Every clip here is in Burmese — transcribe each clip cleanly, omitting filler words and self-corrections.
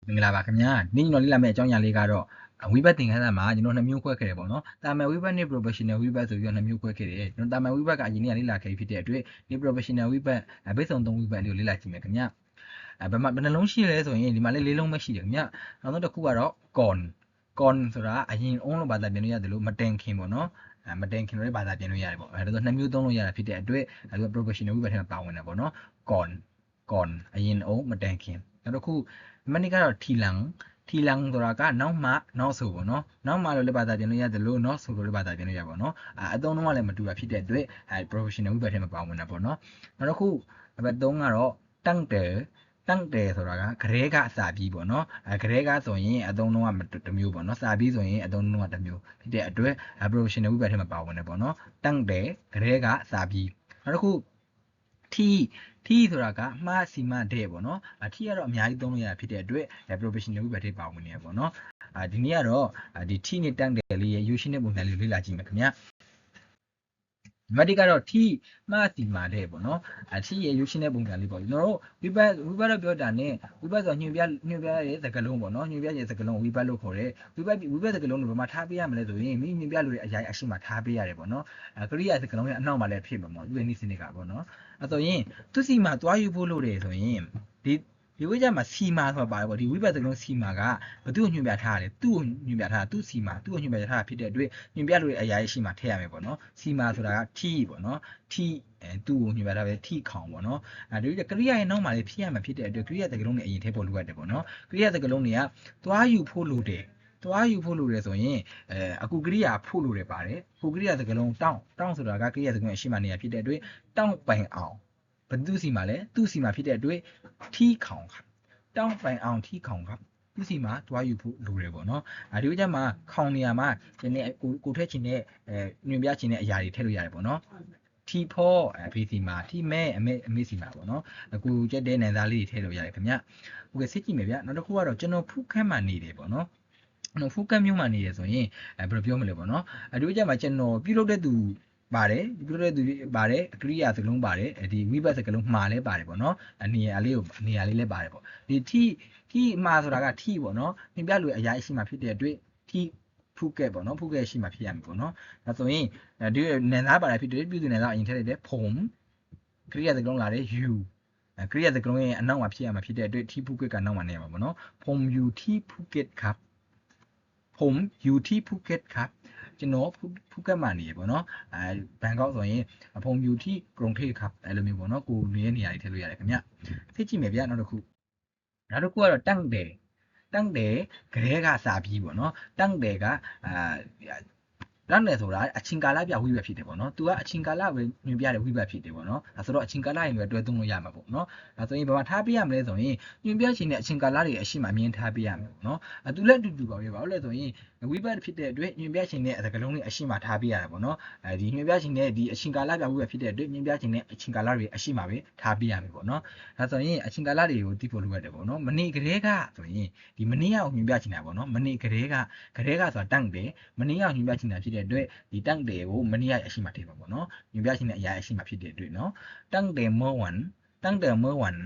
မင်္ဂလာပါခင်ဗျာဒီနေ့ကျွန်တော်လေ့လာမယ့်အကြောင်းအရာလေးကတော့ဝိဘတ်သင်ခန်းစာမှာကျွန်တော်2မျိုးခွဲခဲ့တယ်ပေါ့နော်တာမန်ဝိဘတ်နဲ့ professional ဝိဘတ်ဆိုပြီးတော့2မျိုးခွဲခဲ့တယ်ကျွန်တော်တာမန်ဝိဘတ်ကအရင်နေ့ကလေ့လာခဲ့ဖြစ်တဲ့အတွက်ဒီ professional ဝိဘတ်ဘိတ်ဆောင်3ဝိဘတ်လေးကိုလေ့လာကြည့်မယ်ခင်ဗျာဘယ်မှာဘယ်နှလုံးရှိလဲဆိုရင်ဒီမှာလေး4လုံးပဲရှိတယ်ခင်ဗျာနောက်ဆုံးတစ်ခုကတော့ con ဆိုတာအရင် on လို့ဘာသာပြန်လို့ရတယ်လို့မတင်ခင်ပေါ့နော်မတင်ခင်လို့ဘာသာပြန်လို့ရတယ်ပေါ့ဒါဆို2မျိုးသုံးလို့ရတာဖြစ်တဲ့အတွက်ဒါက professional ဝိဘတ်ထဲမှာပါဝင်တယ်ပေါ့နော် con အရင် on မတင်ခင်နောက်တစ်ခုမနေ့ကတော့ထီလန်ဆိုတာကနောက်ဆိုပေါ့နော်နောက်မှလို့လည်းဘာသာပြန်လို့ရတယ်လို့နောက်ဆိုလို့လည်းဘာသာပြန်လို့ရပါတော့အသုံးလုံးကလည်းမတူတာဖြစ်တဲ့အတွက် professional ဝိဘတ်ထဲမှာပါဝင်တာပေါ့နော်နောက်တစ်ခုအပတ်3ကတော့တန့်တယ်ဆိုတာကဂရဲကအစာပြီးပေါ့နော်ဂရဲကဆိုရင်အသုံးလုံးကတစ်မျိုးပေါ့နော်စာပြီးဆိုရင်အသုံးလုံးကတစ်မျိုးဖြစ်တဲ့အတွက် professional ဝိဘတ်ထဲမှာပါဝင်တယ်ပေါ့နော်တန့်တယ်ဂရဲကစာပြီးနောက်တစ်ခုထီဆိုတာကမှားစီမတဲ့ပေါ့နော်ထီကတော့အများကြီးသုံးလို့ရတာဖြစ်တဲ့အတွက် professional ဝိဘတ်ထဲပါဝင်နေရပေါ့နော်ဒီနေ့ကတော့ဒီထီနဲ့တန့်တယ်လေးရဲ့ယူရှင်းတဲ့ပုံစံလေးလေ့လာကြည့်မယ်ခင်ဗျာမတိကတော့ထီမှားစီမာတဲ့ပေါ့နော်ထီရဲ့ယူရှင်းတဲ့ပုံစံလေးပေါ့ကျွန်တော်တို့ဝိဘတ်တော့ပြောတာနဲ့ဝိဘတ်ဆိုညွှန်ပြရဲ့စကားလုံးပေါ့နော်ညွှန်ပြရဲ့စကားလုံးဝိဘတ်လို့ခေါ်တယ်ဝိဘတ်စကားလုံးကိုဘယ်မှာထားပေးရမလဲဆိုရင်မိညွှန်ပြလို့တဲ့အရာအရှိမှထားပေးရတယ်ပေါ့နော်ကရိယာစကားလုံးရဲ့အနောက်မှာလည်းဖြစ်မှာပေါ့ဒီနေ့စနစ်ကပေါ့နော်ဆိုရင်သူစီမှာတွားယူဖို့လို့တယ်ဆိုရင်ဒီဝိကြမှာစီမာဆိုတာပါတယ်ပေါ့ဒီဝိဘတ်စကားလုံးစီမာကဘသူ့ကိုညွှန်ပြထားရတယ်သူ့ကိုညွှန်ပြထားတာသူ့စီမာသူ့ကိုညွှန်ပြထားတာဖြစ်တဲ့အတွက်ညွှန်ပြလို့တဲ့အရာရှိမှထည့်ရမယ်ပေါ့နော်စီမာဆိုတာကထီပေါ့နော်ထီသူ့ကိုညွှန်ပြထားပဲထီခေါင်ပေါ့နော်ဒီကရိယာရဲ့နောက်မှာလည်းဖြစ်ရမှာဖြစ်တဲ့အတွက်ကရိယာစကားလုံးတွေအရင်ထည့်ဖို့လိုအပ်တယ်ပေါ့နော်ကရိယာစကားလုံးတွေကတွားယူဖို့လိုတယ်ဆိုရင်အကူကရိယာဖို့လိုတယ်ပါတယ်ကိုကရိယာစကားလုံးတောင်းဆိုတာကကရိယာစကားလုံးအရှိမှနေရဖြစ်တဲ့အတွက်တောင်းပိုင်အောင်ဘသူစီမှာလဲသူ့စီမှာဖြစ်တဲ့အတွက်ထီခေါင်တောင်းပိုင်အောင်ထီခေါင်သူစီမှာတွားယူဖို့လိုတယ်ပေါ့နော်ဒီဥစ္စာမှာခေါင်နေရာမှာဒီနေ့ကိုထည့်ချင်တဲ့ညွှန်ပြချင်တဲ့အရာတွေထည့်လို့ရတယ်ပေါ့နော်ထီဖို့ဖေးစီမှာထီမဲအမေစီမှာပေါ့နော်ကိုကြက်တဲ့နန်သားလေးတွေထည့်လို့ရတယ်ခင်ဗျဟုတ်ကဲ့စစ်ကြည့်မယ်ဗျနောက်တစ်ခုကတော့ကျွန်တော်ဖုခန်းမှနေတယ်ပေါ့နော်ဖုကတ်မျိုးမှနေရဆိုရင်ဘယ်လိုပြောမလဲပေါ့နော်ဒီဥစ္စာမှာကျွန်တော်ပြုလုပ်တဲ့သူပါတယ်ကရိယာစကလုံးပါတယ်ဒီဝိဘတ်စကလုံးမှာလည်းပါတယ်ပေါ့နော်နေရာလေးလည်းပါတယ်ပေါ့ဒီထီမှာဆိုတာကထီပေါ့နော်သင်ပြလို့အရာရှိမှဖြစ်တဲ့အတွက်ထီဖုကက်ပေါ့နော်ဖုကက်ရှိမှဖြစ်ရမယ်ပေါ့နော်ဒါဆိုရင်ဒီနန်သားပါတယ်ဖြစ်တဲ့ပြုစုနန်သားအရင်ထည့်လိုက်တယ်ဖုံကရိယာစကလုံးလာတယ် you ကရိယာစကလုံးရဲ့အနောက်မှာဖြစ်ရမှာဖြစ်တဲ့အတွက်ထီဖုကက်ကနောက်မှာနေရမှာပေါ့နော်ဖုံ you ထီဖုကက်ครับผมอยู่ที่ภูเก็ตครับကျွန်တော်ဖူးကတ်မှာနေရပေါ့နော်ဘန်ကောက်ဆိုရင်ผมอยู่ที่กรุงเทพครับအဲ့လိုမျိုးပေါ့နော်ကိုနေတဲ့နေရာတွေထည့်လို့ရတယ်ခင်ဗျသိကြည့်မယ်ဗျနောက်တစ်ခုကတော့တန့်တယ်ဂရဲကစာပြီးပေါ့နော်တန့်တယ်ကတန့်တယ်ဆိုတာအချင်းကာလပြဝိဘတ်ဖြစ်တယ်ပေါ့နော်သူကအချင်းကာလပဲညွှန်ပြတဲ့ဝိဘတ်ဖြစ်တယ်ပေါ့နော်ဒါဆိုတော့အချင်းကာလရင်ပဲတွဲသုံးလို့ရမှာပေါ့နော်ဒါဆိုရင်ဘာမှထားပေးရမလဲဆိုရင်ညွှန်ပြချင်တဲ့အချင်းကာလတွေအရှိမှအမြင်ထားပေးရမယ်ပေါ့နော်သူလည်းအတူတူပါပဲဘာလို့လဲဆိုရင်ဝိဘတ်ဖြစ်တဲ့အတွက်ညွှန်ပြချင်တဲ့စကားလုံးတွေအရှိမှထားပေးရတယ်ပေါ့နော်ဒီညွှန်ပြချင်တဲ့ဒီအချင်းကာလပြဝိဘတ်ဖြစ်တဲ့အတွက်ညွှန်ပြချင်တဲ့အချင်းကာလတွေအရှိမှပဲထားပေးရမယ်ပေါ့နော်ဒါဆိုရင်အချင်းကာလတွေကိုသိဖို့လိုရတယ်ပေါ့နော်မနေ့ကလေးကဆိုရင်ဒီမနေ့ကညွှန်ပြချင်တာပေါ့နော်မနေ့ကလေးကဆိုတာတန့်တယ်မနေ့ကညွှန်ပြချင်တာဖြစ်တဲ့အတွက်ဒီတန့်တယ်ကိုမနေ့ကအရှိမှထည့်ပါပေါ့နော်ညွှန်ပြချင်တဲ့အရာအရှိမှဖြစ်တဲ့အတွက်နော်တန့်တယ်เมื่อวัน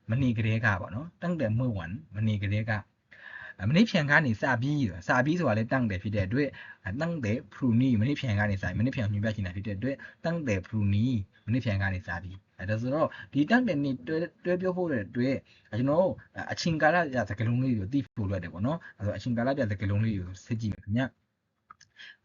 မနေ့ကလေးကပေါ့နော်တန့်တယ်เมื่อวันမနေ့ကလေးကမနေ့ဖြန်ကနေစပြီးဆိုတာလည်းတန့်တယ်ဖြစ်တဲ့အတွက်တန့်တယ်ဖရူနီမနေ့ဖြန်ကနေစပြီးမနေ့ဖြန်ညွှန်ပြချင်တာဖြစ်တဲ့အတွက်တန့်တယ်ဖရူနီမနေ့ဖြန်ကနေစပြီးဒါဆိုတော့ဒီတန့်တယ်နေတွဲပြောဖို့တဲ့အတွက်ကျွန်တော်အချင်းကာလပြစကလုံးလေးကိုသိဖို့လိုတယ်ပေါ့နော်အဲဆိုအချင်းကာလပြစကလုံးလေးကိုစစ်ကြည့်မယ်ခင်ဗ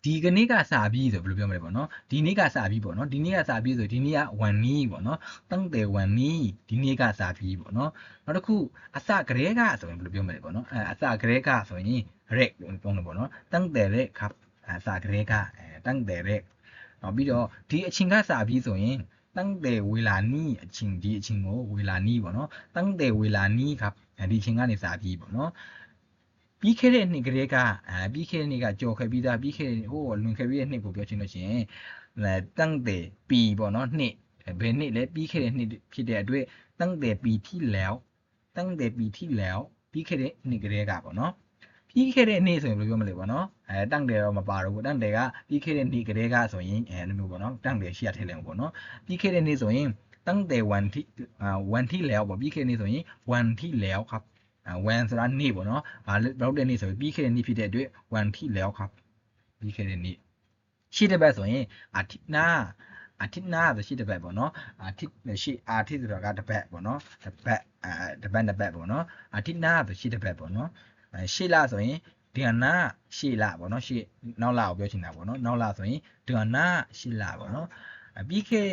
ျဒီကနေ့ကစာပြီးဆိုဘယ်လိုပြောမလဲပေါ့နော်ဒီနေ့ကစာပြီးပေါ့နော်ဒီနေ့ကစာပြီးဆိုဒီနေ့ကวันนี้ပေါ့နော်ตั้งแต่วันนี้ဒီနေ့ကစာပြီးပေါ့နော်နောက်တစ်ခုအစကလေးကဆိုရင်ဘယ်လိုပြောမလဲပေါ့နော်အစကလေးကဆိုရင် rek ပြောလို့ပေါ့နော်ตั้งแต่แรกครับအစကလေးကตั้งแต่แรกနောက်ပြီးတော့ဒီအချိန်ကစာပြီးဆိုရင်ตั้งแต่เวลานี้အချိန်ဒီအချိန်ကိုเวลานี้ပေါ့နော်ตั้งแต่เวลานี้ครับဒီအချိန်ကနေစာပြီးပေါ့နော်ပြီးခဲ့တဲ့နှစ်ကလေးကပြီးခဲ့တဲ့နှစ်ကကြော်ခဲ့ပြီးသားပြီးခဲ့တဲ့ဟိုလွန်ခဲ့ပြီးတဲ့နှစ်ကိုပြောချင်လို့ရှိရင်တန့်တယ်ပီပေါ့နော်နှစ်ဘယ်နှစ်လဲပြီးခဲ့တဲ့နှစ်ဖြစ်တဲ့အတွက်တန့်တယ်ပီที่แล้วပြီးခဲ့တဲ့နှစ်ကလေးကပေါ့နော်ပြီးခဲ့တဲ့နေ့ဆိုရင်ဘယ်လိုပြောမလဲပေါ့နော်တန့်တယ်တော့မပါတော့ဘူးတန့်တယ်ကပြီးခဲ့တဲ့နေ့ကလေးကဆိုရင်အဲ့လိုပေါ့နော်တန့်တယ်ရှိရထည့်လိုက်အောင်ပေါ့နော်ပြီးခဲ့တဲ့နေ့ဆိုရင်ตั้งแต่วันที่แล้วပေါ့ပြီးခဲ့တဲ့နေ့ဆိုရင်วันที่แล้วครับ when ဆိုတာနေ့ပေါ့နော်ဘာလို့တဲ့နေ့ဆိုပြီးခဲ့တဲ့နေ့ဖြစ်တဲ့အတွက် when ထိแล้วครับပြီးခဲ့တဲ့နေ့ရှိတဲ့ဘက်ဆိုရင်อาทิตย์หน้าဆိုရှိတဲ့ဘက်ပေါ့နော်อาทิตย์ရှိอาทิตย์ဆိုတာကတစ်ဘက်ပေါ့နော်တစ်ဘက်နှစ်ဘက်ပေါ့နော်อาทิตย์หน้าဆိုရှိတဲ့ဘက်ပေါ့နော်ရှေ့လဆိုရင်เดือนหน้าရှေ့လပေါ့နော်ရှေ့နောက်လကိုပြောချင်တာပေါ့နော်နောက်လဆိုရင်เดือนหน้าရှေ့လပေါ့နော်ပြီးခဲ့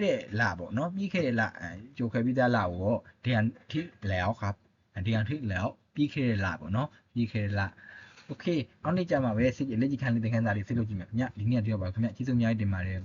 တဲ့လပေါ့နော်ပြီးခဲ့တဲ့လကြိုခဲ့ပြီးသားလကိုတော့เดือนที่แล้วครับเดือนที่แล้วပြီးခဲ့တဲ့လပေါ့နော်ပြီးခဲ့တဲ့လโอเคနောက်နေ့ကျမှပဲလက်ကြည့်ခံလေးသင်ခန်းစာလေးဆက်လုပ်ကြည့်မယ်ခင်ဗျဒီနေ့ကပြောပါခင်ဗျကျေးဇူးအများကြီးတင်ပါတယ်